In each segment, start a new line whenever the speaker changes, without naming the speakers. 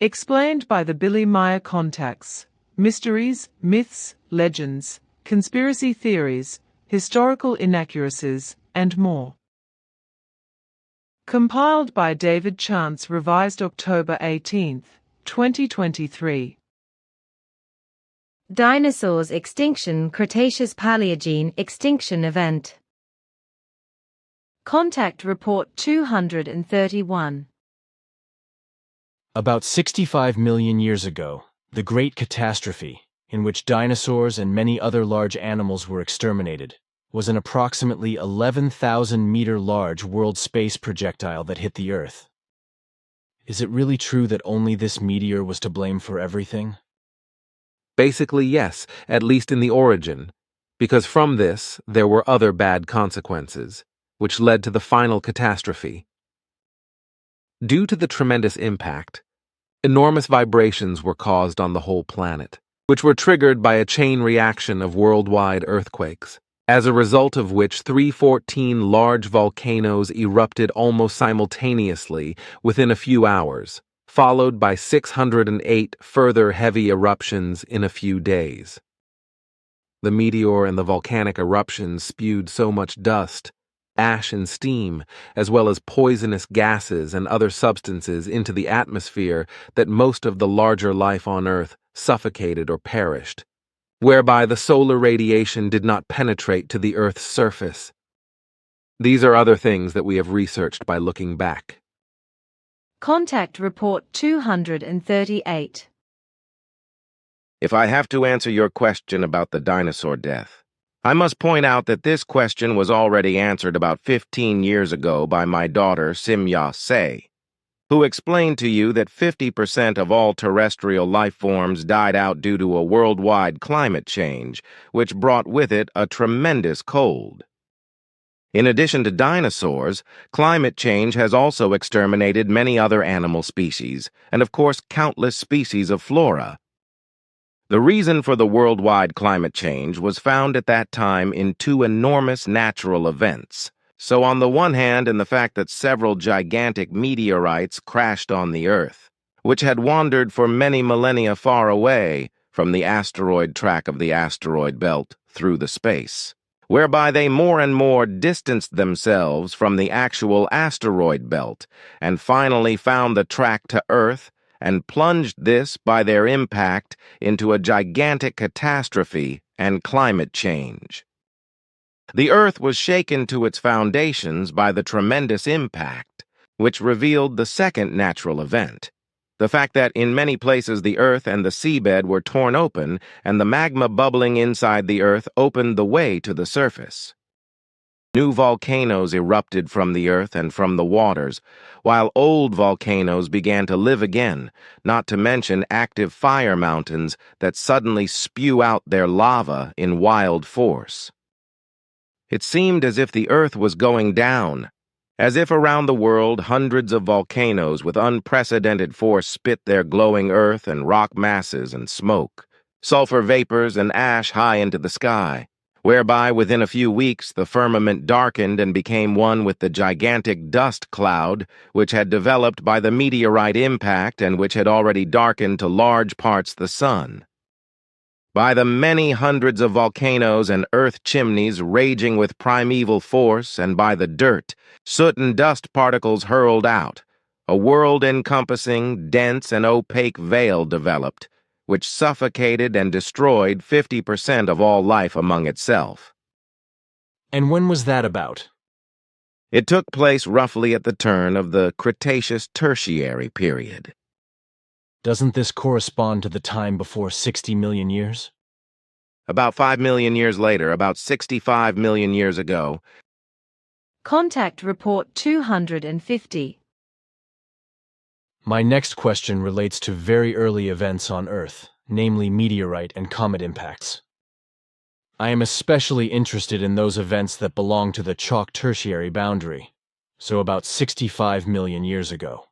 Explained by the Billy Meier contacts. Mysteries, myths, legends, conspiracy theories, historical inaccuracies, and more. Compiled by David Chance, revised October 18, 2023.
Dinosaurs extinction Cretaceous-Paleogene extinction event. Contact Report 231.
About 65 million years ago, the Great Catastrophe, in which dinosaurs and many other large animals were exterminated, was an approximately 11,000-meter large world space projectile that hit the Earth. Is it really true that only this meteor was to blame for everything?
Basically, yes, at least in the origin, because from this there were other bad consequences, which led to the final catastrophe. Due to the tremendous impact, enormous vibrations were caused on the whole planet, which were triggered by a chain reaction of worldwide earthquakes, as a result of which 314 large volcanoes erupted almost simultaneously within a few hours, followed by 608 further heavy eruptions in a few days. The meteor and the volcanic eruptions spewed so much dust, ash and steam, as well as poisonous gases and other substances into the atmosphere that most of the larger life on Earth suffocated or perished, whereby the solar radiation did not penetrate to the Earth's surface. These are other things that we have researched by looking back.
Contact Report 238.
If I have to answer your question about the dinosaur death, I must point out that this question was already answered about 15 years ago by my daughter Simya Se, who explained to you that 50% of all terrestrial life forms died out due to a worldwide climate change, which brought with it a tremendous cold. In addition to dinosaurs, climate change has also exterminated many other animal species, and of course countless species of flora. The reason for the worldwide climate change was found at that time in two enormous natural events. So on the one hand, in the fact that several gigantic meteorites crashed on the Earth, which had wandered for many millennia far away from the asteroid track of the asteroid belt through the space, whereby they more and more distanced themselves from the actual asteroid belt and finally found the track to Earth and plunged this by their impact into a gigantic catastrophe and climate change. The Earth was shaken to its foundations by the tremendous impact, which revealed the second natural event, the fact that in many places the Earth and the seabed were torn open and the magma bubbling inside the Earth opened the way to the surface. New volcanoes erupted from the Earth and from the waters, while old volcanoes began to live again, not to mention active fire mountains that suddenly spew out their lava in wild force. It seemed as if the Earth was going down, as if around the world hundreds of volcanoes with unprecedented force spit their glowing earth and rock masses and smoke, sulfur vapors and ash high into the sky, whereby within a few weeks the firmament darkened and became one with the gigantic dust cloud which had developed by the meteorite impact and which had already darkened to large parts the sun. By the many hundreds of volcanoes and earth chimneys raging with primeval force, and by the dirt, soot and dust particles hurled out, a world-encompassing, dense and opaque veil developed, which suffocated and destroyed 50% of all life among itself.
And when was that about?
It took place roughly at the turn of the Cretaceous-Tertiary period.
Doesn't this correspond to the time before 60 million years?
About 5 million years later, about 65 million years ago.
Contact Report 250.
My next question relates to very early events on Earth, namely meteorite and comet impacts. I am especially interested in those events that belong to the Chalk-Tertiary boundary, so about 65 million years ago.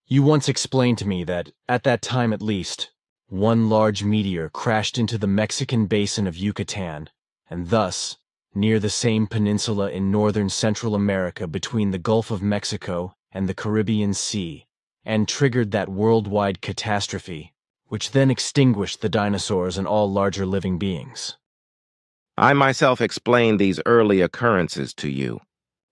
You once explained to me that, at that time at least, one large meteor crashed into the Mexican basin of Yucatan, and thus, near the same peninsula in northern Central America between the Gulf of Mexico and the Caribbean Sea, and triggered that worldwide catastrophe, which then extinguished the dinosaurs and all larger living beings.
I myself explained these early occurrences to you,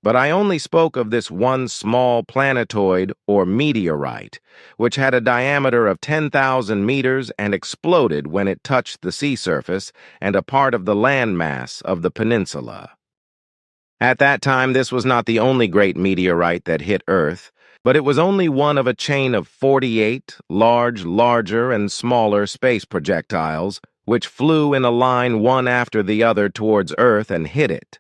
but I only spoke of this one small planetoid or meteorite, which had a diameter of 10,000 meters and exploded when it touched the sea surface and a part of the landmass of the peninsula. At that time, this was not the only great meteorite that hit Earth, but it was only one of a chain of 48 larger, and smaller space projectiles, which flew in a line one after the other towards Earth and hit it.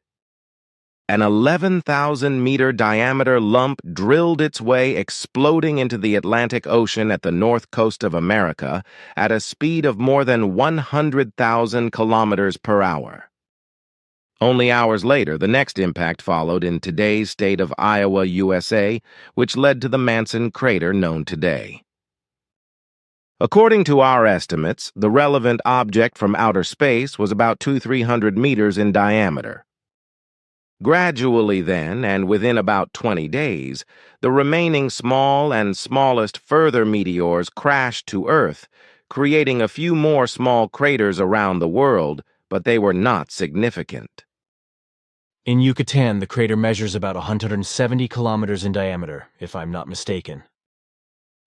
An 11,000-meter diameter lump drilled its way, exploding into the Atlantic Ocean at the north coast of America at a speed of more than 100,000 kilometers per hour. Only hours later, the next impact followed in today's state of Iowa, USA, which led to the Manson crater known today. According to our estimates, the relevant object from outer space was about 200-300 meters in diameter. Gradually then, and within about 20 days, the remaining small and smallest further meteors crashed to Earth, creating a few more small craters around the world, but they were not significant.
In Yucatan, the crater measures about 170 kilometers in diameter, if I'm not mistaken.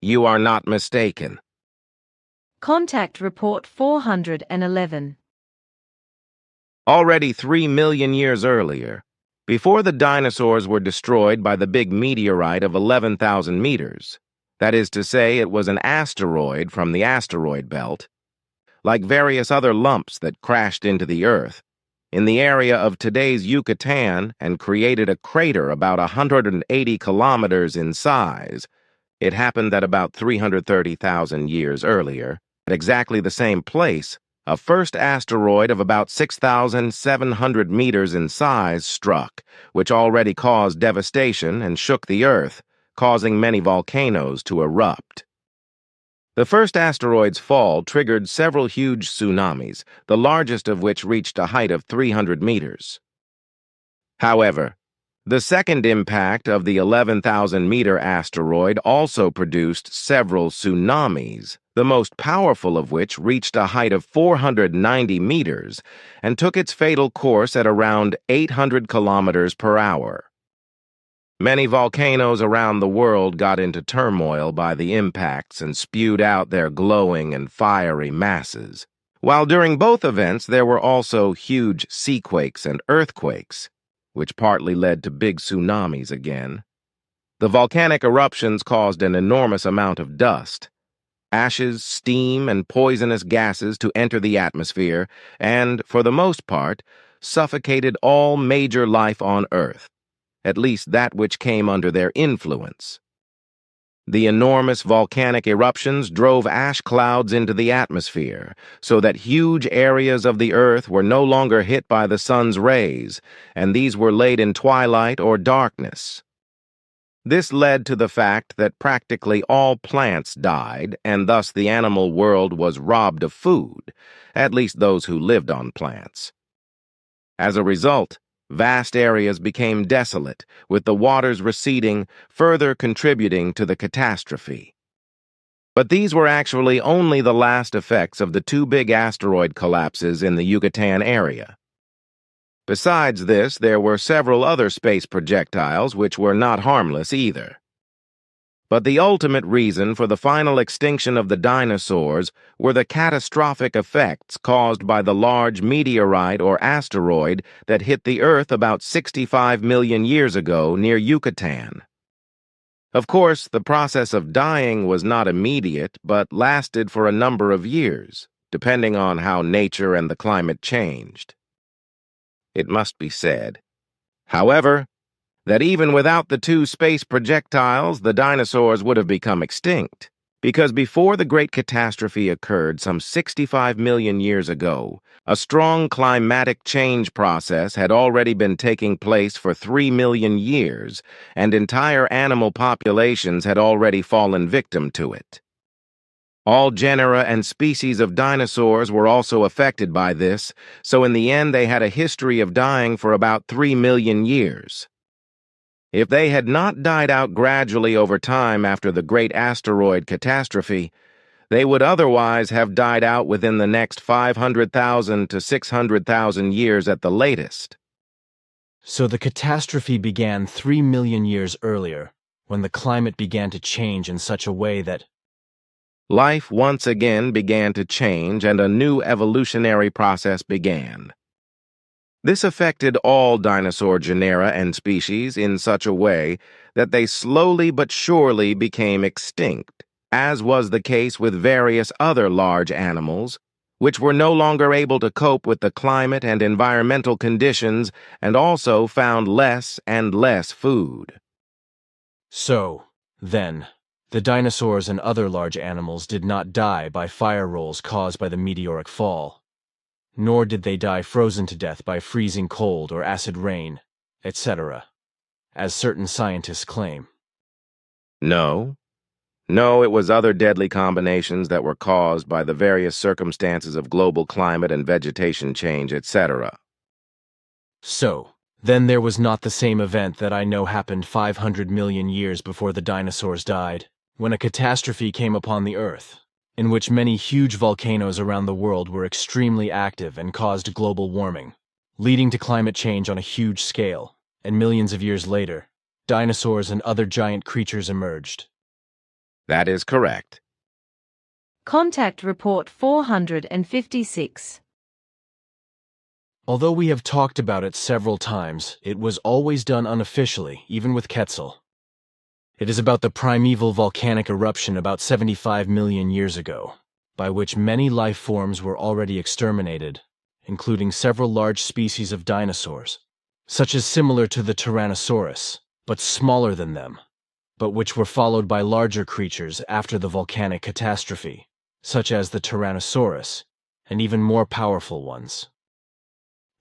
You are not mistaken.
Contact Report 411.
Already 3 million years earlier, before the dinosaurs were destroyed by the big meteorite of 11,000 meters, that is to say, it was an asteroid from the asteroid belt, like various other lumps that crashed into the Earth, in the area of today's Yucatan and created a crater about 180 kilometers in size. It happened that about 330,000 years earlier, at exactly the same place, a first asteroid of about 6,700 meters in size struck, which already caused devastation and shook the Earth, causing many volcanoes to erupt. The first asteroid's fall triggered several huge tsunamis, the largest of which reached a height of 300 meters. However, the second impact of the 11,000-meter asteroid also produced several tsunamis, the most powerful of which reached a height of 490 meters and took its fatal course at around 800 kilometers per hour. Many volcanoes around the world got into turmoil by the impacts and spewed out their glowing and fiery masses, while during both events there were also huge seaquakes and earthquakes, which partly led to big tsunamis again. The volcanic eruptions caused an enormous amount of dust, ashes, steam, and poisonous gases to enter the atmosphere and, for the most part, suffocated all major life on Earth, at least that which came under their influence. The enormous volcanic eruptions drove ash clouds into the atmosphere, so that huge areas of the Earth were no longer hit by the sun's rays, and these were laid in twilight or darkness. This led to the fact that practically all plants died, and thus the animal world was robbed of food, at least those who lived on plants. As a result, vast areas became desolate, with the waters receding, further contributing to the catastrophe. But these were actually only the last effects of the two big asteroid collapses in the Yucatan area. Besides this, there were several other space projectiles which were not harmless either. But the ultimate reason for the final extinction of the dinosaurs were the catastrophic effects caused by the large meteorite or asteroid that hit the Earth about 65 million years ago near Yucatan. Of course, the process of dying was not immediate, but lasted for a number of years, depending on how nature and the climate changed. It must be said, however, that even without the two space projectiles, the dinosaurs would have become extinct, because before the great catastrophe occurred some 65 million years ago, a strong climatic change process had already been taking place for 3 million years, and entire animal populations had already fallen victim to it. All genera and species of dinosaurs were also affected by this, so in the end they had a history of dying for about 3 million years. If they had not died out gradually over time after the great asteroid catastrophe, they would otherwise have died out within the next 500,000 to 600,000 years at the latest.
So the catastrophe began 3 million years earlier, when the climate began to change in such a way that
life once again began to change and a new evolutionary process began. This affected all dinosaur genera and species in such a way that they slowly but surely became extinct, as was the case with various other large animals, which were no longer able to cope with the climate and environmental conditions and also found less and less food.
So, then, the dinosaurs and other large animals did not die by fire rolls caused by the meteoric fall, nor did they die frozen to death by freezing cold or acid rain, etc., as certain scientists claim.
No, it was other deadly combinations that were caused by the various circumstances of global climate and vegetation change, etc.
So, then there was not the same event that I know happened 500 million years before the dinosaurs died, when a catastrophe came upon the Earth, in which many huge volcanoes around the world were extremely active and caused global warming, leading to climate change on a huge scale, and millions of years later, dinosaurs and other giant creatures emerged.
That is correct.
Contact Report 456.
Although we have talked about it several times, it was always done unofficially, even with Chicxulub. It is about the primeval volcanic eruption about 75 million years ago, by which many life forms were already exterminated, including several large species of dinosaurs, such as similar to the Tyrannosaurus, but smaller than them, but which were followed by larger creatures after the volcanic catastrophe, such as the Tyrannosaurus, and even more powerful ones.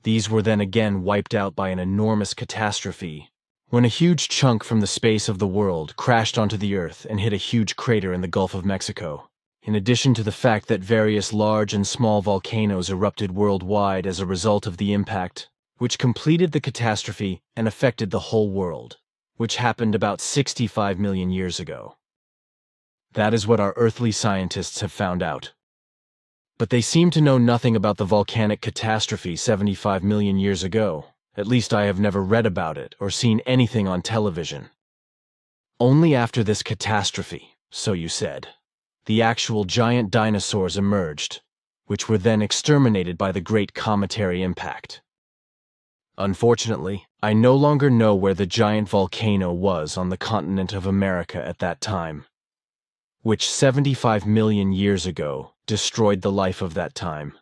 These were then again wiped out by an enormous catastrophe, when a huge chunk from the space of the world crashed onto the Earth and hit a huge crater in the Gulf of Mexico, in addition to the fact that various large and small volcanoes erupted worldwide as a result of the impact, which completed the catastrophe and affected the whole world, which happened about 65 million years ago. That is what our earthly scientists have found out. But they seem to know nothing about the volcanic catastrophe 75 million years ago. At least I have never read about it or seen anything on television. Only after this catastrophe, so you said, the actual giant dinosaurs emerged, which were then exterminated by the great cometary impact. Unfortunately, I no longer know where the giant volcano was on the continent of America at that time, which 75 million years ago destroyed the life of that time,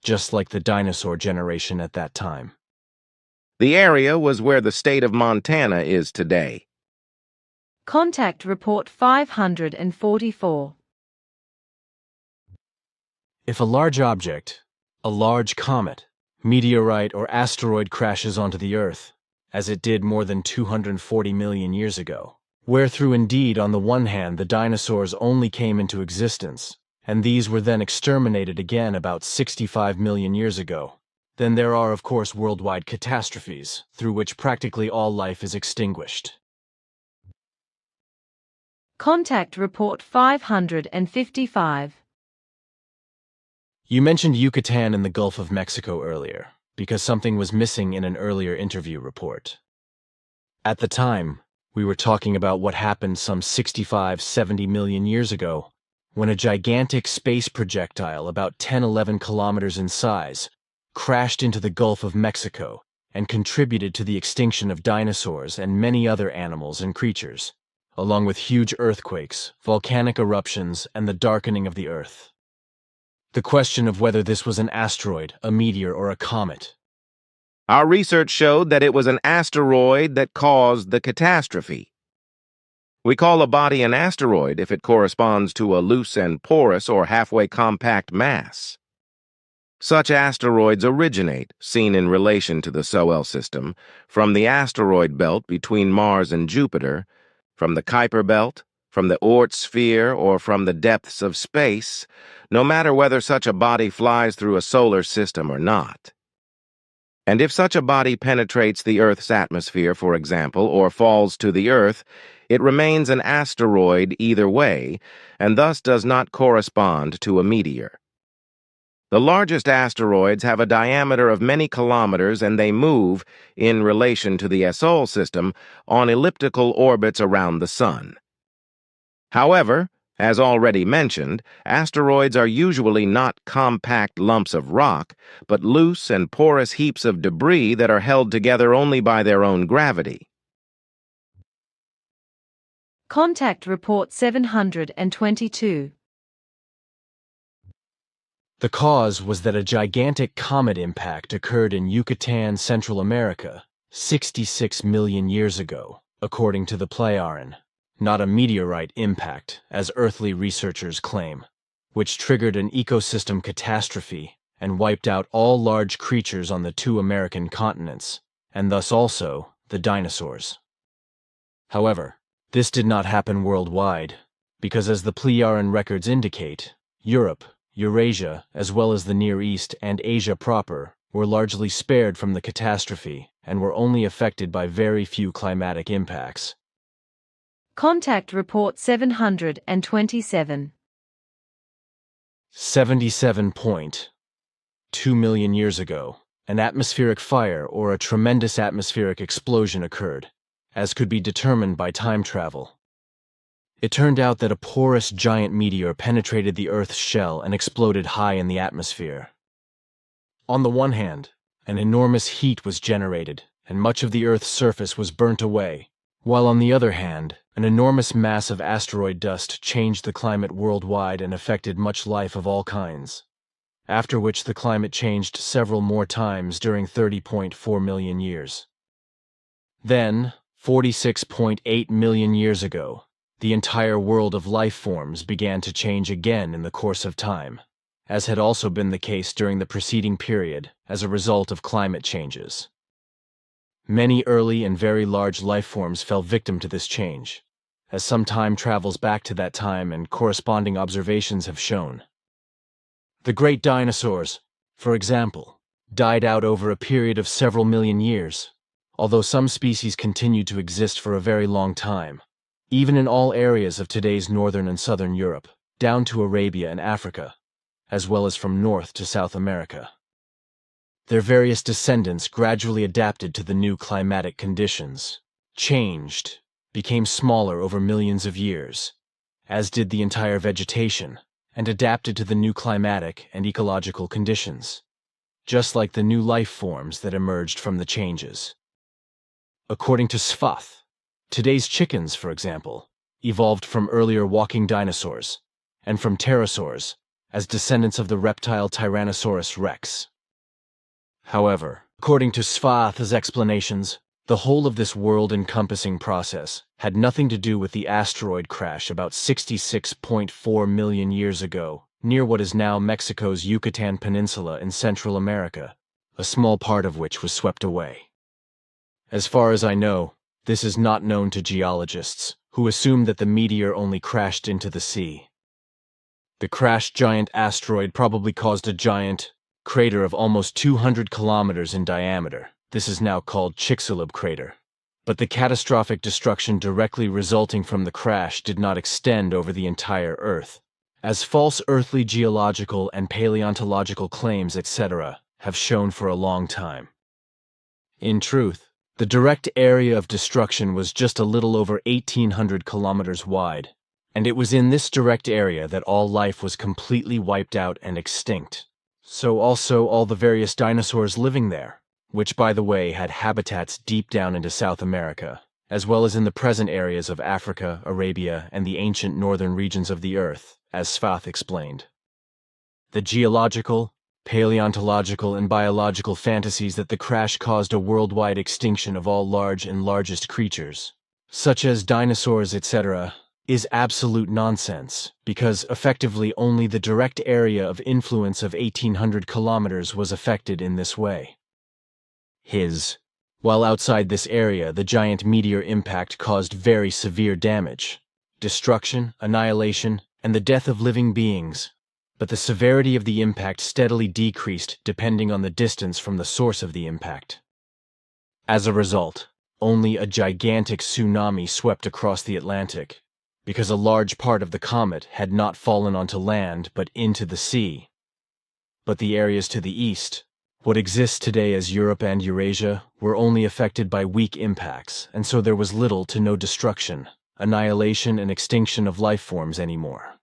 just like the dinosaur generation at that time.
The area was where the state of Montana is today.
Contact Report 544.
If a large object, a large comet, meteorite, or asteroid crashes onto the Earth, as it did more than 240 million years ago, wherethrough indeed on the one hand the dinosaurs only came into existence, and these were then exterminated again about 65 million years ago, then there are of course worldwide catastrophes, through which practically all life is extinguished.
Contact Report 555.
You mentioned Yucatan and the Gulf of Mexico earlier, because something was missing in an earlier interview report. At the time, we were talking about what happened some 65-70 million years ago, when a gigantic space projectile about 10-11 kilometers in size crashed into the Gulf of Mexico and contributed to the extinction of dinosaurs and many other animals and creatures, along with huge earthquakes, volcanic eruptions, and the darkening of the Earth. The question of whether this was an asteroid, a meteor, or a comet.
Our research showed that it was an asteroid that caused the catastrophe. We call a body an asteroid if it corresponds to a loose and porous or halfway compact mass. Such asteroids originate, seen in relation to the Solar System, from the asteroid belt between Mars and Jupiter, from the Kuiper belt, from the Oort sphere, or from the depths of space, no matter whether such a body flies through a solar system or not. And if such a body penetrates the Earth's atmosphere, for example, or falls to the Earth, it remains an asteroid either way, and thus does not correspond to a meteor. The largest asteroids have a diameter of many kilometers, and they move, in relation to the Sol system, on elliptical orbits around the Sun. However, as already mentioned, asteroids are usually not compact lumps of rock, but loose and porous heaps of debris that are held together only by their own gravity.
Contact Report 722.
The cause was that a gigantic comet impact occurred in Yucatan, Central America, 66 million years ago, according to the Plejaren. Not a meteorite impact, as earthly researchers claim, which triggered an ecosystem catastrophe and wiped out all large creatures on the 2 American continents, and thus also the dinosaurs. However, this did not happen worldwide, because as the Plejaren records indicate, Europe, Eurasia, as well as the Near East and Asia proper, were largely spared from the catastrophe and were only affected by very few climatic impacts.
Contact Report 727.
77.2 million years ago, an atmospheric fire or a tremendous atmospheric explosion occurred, as could be determined by time travel. It turned out that a porous giant meteor penetrated the Earth's shell and exploded high in the atmosphere. On the one hand, an enormous heat was generated, and much of the Earth's surface was burnt away, while on the other hand, an enormous mass of asteroid dust changed the climate worldwide and affected much life of all kinds, after which the climate changed several more times during 30.4 million years. Then, 46.8 million years ago, the entire world of life forms began to change again in the course of time, as had also been the case during the preceding period as a result of climate changes. Many early and very large life forms fell victim to this change, as some time travels back to that time and corresponding observations have shown. The great dinosaurs, for example, died out over a period of several million years, although some species continued to exist for a very long time, even in all areas of today's northern and southern Europe, down to Arabia and Africa, as well as from North to South America. Their various descendants gradually adapted to the new climatic conditions, changed, became smaller over millions of years, as did the entire vegetation, and adapted to the new climatic and ecological conditions, just like the new life forms that emerged from the changes. According to Sfath, today's chickens, for example, evolved from earlier walking dinosaurs, and from pterosaurs, as descendants of the reptile Tyrannosaurus rex. However, according to Sfath's explanations, the whole of this world-encompassing process had nothing to do with the asteroid crash about 66.4 million years ago, near what is now Mexico's Yucatan Peninsula in Central America, a small part of which was swept away. As far as I know, this is not known to geologists, who assume that the meteor only crashed into the sea. The crashed giant asteroid probably caused a giant crater of almost 200 kilometers in diameter. This is now called Chicxulub crater. But the catastrophic destruction directly resulting from the crash did not extend over the entire Earth, as false earthly geological and paleontological claims, etc., have shown for a long time. In truth, the direct area of destruction was just a little over 1,800 kilometers wide, and it was in this direct area that all life was completely wiped out and extinct. So also all the various dinosaurs living there, which, by the way, had habitats deep down into South America, as well as in the present areas of Africa, Arabia, and the ancient northern regions of the Earth, as Sfath explained. The geological, paleontological, and biological fantasies that the crash caused a worldwide extinction of all large and largest creatures, such as dinosaurs, etc., is absolute nonsense, because effectively only the direct area of influence of 1,800 kilometers was affected in this way. While outside this area, the giant meteor impact caused very severe damage, destruction, annihilation, and the death of living beings, but the severity of the impact steadily decreased depending on the distance from the source of the impact. As a result, only a gigantic tsunami swept across the Atlantic, because a large part of the comet had not fallen onto land but into the sea. But the areas to the east, what exists today as Europe and Eurasia, were only affected by weak impacts, and so there was little to no destruction, annihilation, and extinction of life forms anymore.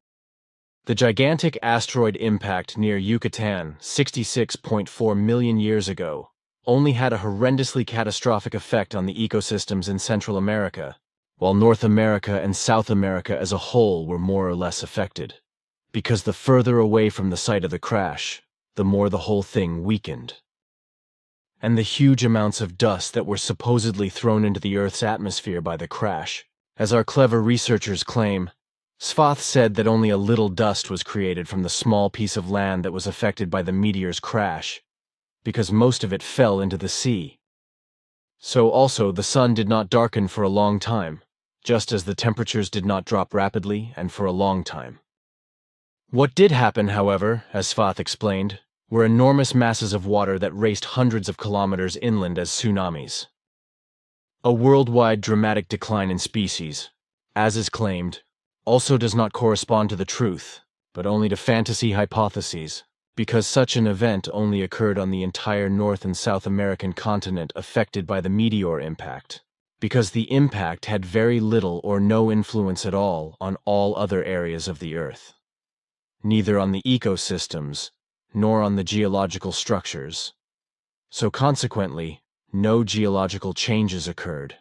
The gigantic asteroid impact near Yucatan 66.4 million years ago only had a horrendously catastrophic effect on the ecosystems in Central America, while North America and South America as a whole were more or less affected, because the further away from the site of the crash, the more the whole thing weakened. And the huge amounts of dust that were supposedly thrown into the Earth's atmosphere by the crash, as our clever researchers claim, Svarth said that only a little dust was created from the small piece of land that was affected by the meteor's crash, because most of it fell into the sea. So also the sun did not darken for a long time, just as the temperatures did not drop rapidly and for a long time. What did happen, however, as Svarth explained, were enormous masses of water that raced hundreds of kilometers inland as tsunamis. A worldwide dramatic decline in species, as is claimed, also does not correspond to the truth, but only to fantasy hypotheses, because such an event only occurred on the entire North and South American continent affected by the meteor impact, because the impact had very little or no influence at all on all other areas of the Earth, neither on the ecosystems nor on the geological structures. So consequently, no geological changes occurred.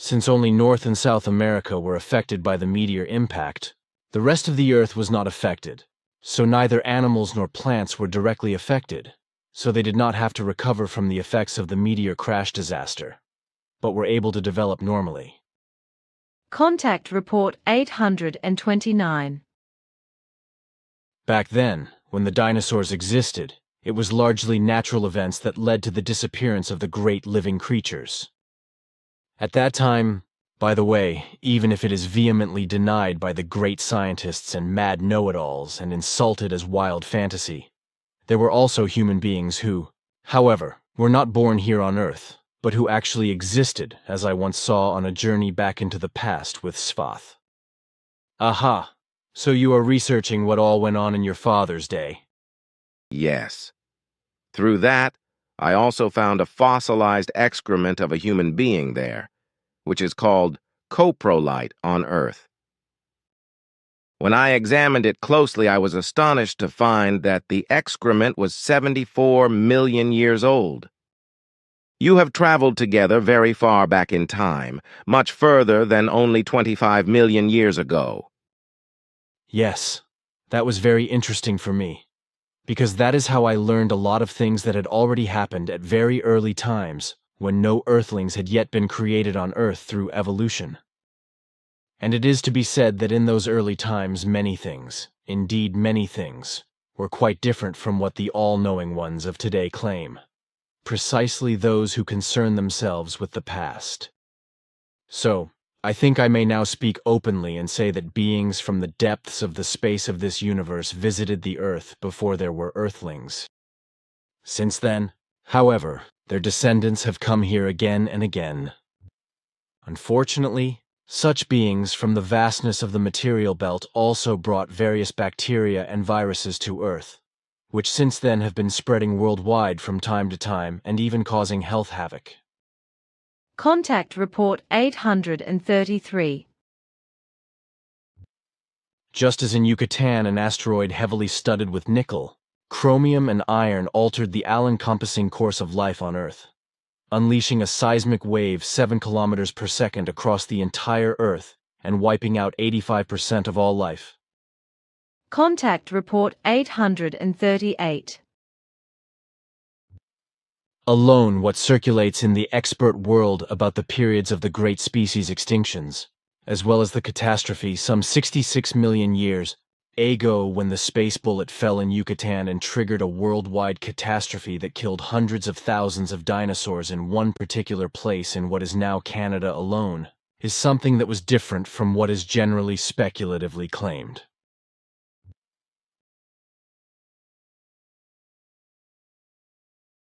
Since only North and South America were affected by the meteor impact, the rest of the Earth was not affected, so neither animals nor plants were directly affected, so they did not have to recover from the effects of the meteor crash disaster, but were able to develop normally.
Contact Report 829.
Back then, when the dinosaurs existed, it was largely natural events that led to the disappearance of the great living creatures. At that time, by the way, even if it is vehemently denied by the great scientists and mad know-it-alls and insulted as wild fantasy, there were also human beings who, however, were not born here on Earth, but who actually existed, as I once saw on a journey back into the past with Svarth. Aha! So you are researching what all went on in your father's day?
Yes. Through that, I also found a fossilized excrement of a human being there, which is called coprolite on Earth. When I examined it closely, I was astonished to find that the excrement was 74 million years old. You have traveled together very far back in time, much further than only 25 million years ago.
Yes, that was very interesting for me, because that is how I learned a lot of things that had already happened at very early times, when no Earthlings had yet been created on Earth through evolution. And it is to be said that in those early times many things, indeed many things, were quite different from what the all-knowing ones of today claim, precisely those who concern themselves with the past. So, I think I may now speak openly and say that beings from the depths of the space of this universe visited the Earth before there were Earthlings. Since then, however, their descendants have come here again and again. Unfortunately, such beings from the vastness of the material belt also brought various bacteria and viruses to Earth, which since then have been spreading worldwide from time to time and even causing health havoc.
Contact Report 833.
Just as in Yucatan, an asteroid heavily studded with nickel, chromium and iron altered the all-encompassing course of life on Earth, unleashing a seismic wave 7 kilometers per second across the entire Earth and wiping out 85% of all life.
Contact Report 838.
Alone, what circulates in the expert world about the periods of the great species extinctions, as well as the catastrophe some 66 million years ago when the space bullet fell in Yucatan and triggered a worldwide catastrophe that killed hundreds of thousands of dinosaurs in one particular place in what is now Canada alone, is something that was different from what is generally speculatively claimed.